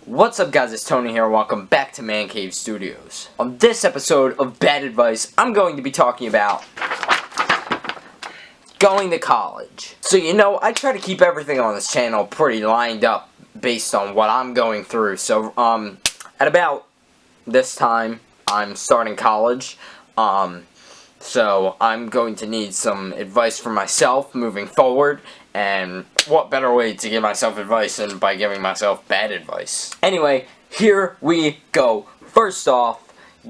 What's up guys, it's Tony here, welcome back to Man Cave Studios. On this episode of Bad Advice, I'm going to be talking about going to college. So I try to keep everything on this channel pretty lined up based on what I'm going through. So at about this time, I'm starting college. So I'm going to need some advice from myself moving forward, and what better way to give myself advice than by giving myself bad advice. Anyway, here we go. First off,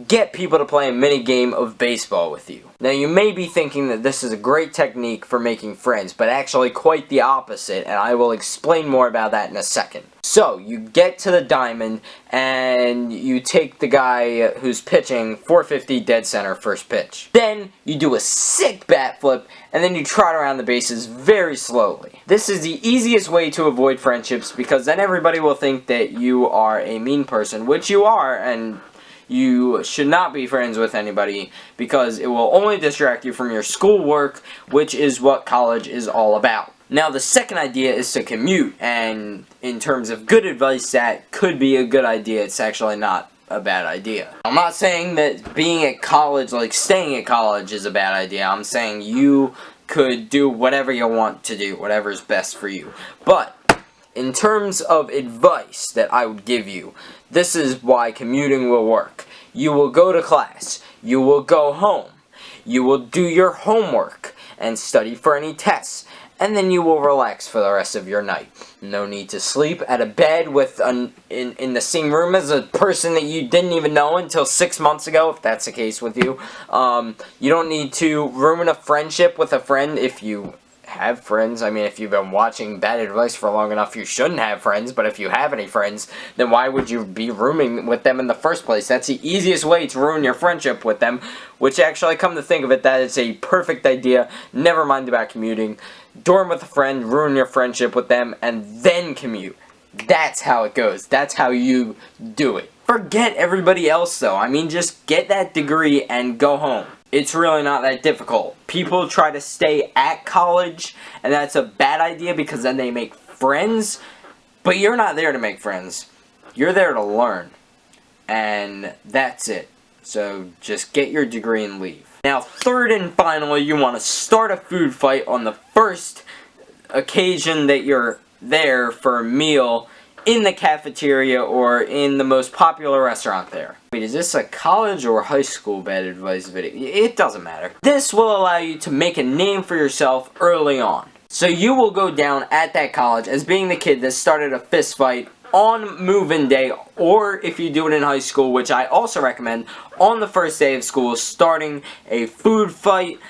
get people to play a mini game of baseball with you. Now you may be thinking that this is a great technique for making friends, but actually quite the opposite, and I will explain more about that in a second. So, you get to the diamond, and you take the guy who's pitching 450 dead center first pitch. Then, you do a sick bat flip, and then you trot around the bases very slowly. This is the easiest way to avoid friendships, because then everybody will think that you are a mean person, which you are, and you should not be friends with anybody because it will only distract you from your schoolwork, which is what college is all about. Now, the second idea is to commute, and in terms of good advice, that could be a good idea. It's actually not a bad idea. I'm not saying that being at college, like staying at college, is a bad idea. I'm saying you could do whatever you want to do, whatever's best for you. But in terms of advice that I would give you, this is why commuting will work. You will go to class, you will go home, you will do your homework and study for any tests, and then you will relax for the rest of your night. No need to sleep at a bed with in the same room as a person that you didn't even know until 6 months ago, if that's the case with you. You don't need to ruin a friendship with a friend if you have friends. I mean, if you've been watching Bad Advice for long enough, you shouldn't have friends, but if you have any friends, then why would you be rooming with them in the first place? That's the easiest way to ruin your friendship with them, which actually, come to think of it, that is a perfect idea. Never mind about commuting. Dorm with a friend, ruin your friendship with them, and then commute. That's how it goes. That's how you do it. Forget everybody else, though. I mean, just get that degree and go home. It's really not that difficult. People try to stay at college, and that's a bad idea because then they make friends. But you're not there to make friends. You're there to learn. And that's it. So just get your degree and leave. Now, third and finally, you want to start a food fight on the first occasion that you're there for a meal in the cafeteria or in the most popular restaurant there. Wait, is this a college or high school bad advice video? It doesn't matter. This will allow you to make a name for yourself early on. So you will go down at that college as being the kid that started a fist fight on move-in day, or if you do it in high school, which I also recommend, on the first day of school, starting a food fight.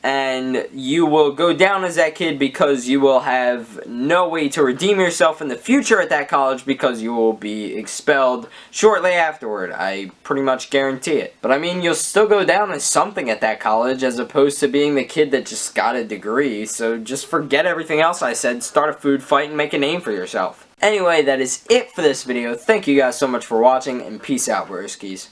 And you will go down as that kid because you will have no way to redeem yourself in the future at that college because you will be expelled shortly afterward. I pretty much guarantee it. But I mean, you'll still go down as something at that college as opposed to being the kid that just got a degree. So just forget everything else I said, start a food fight and make a name for yourself. Anyway, that is it for this video. Thank you guys so much for watching, and peace out, broskies.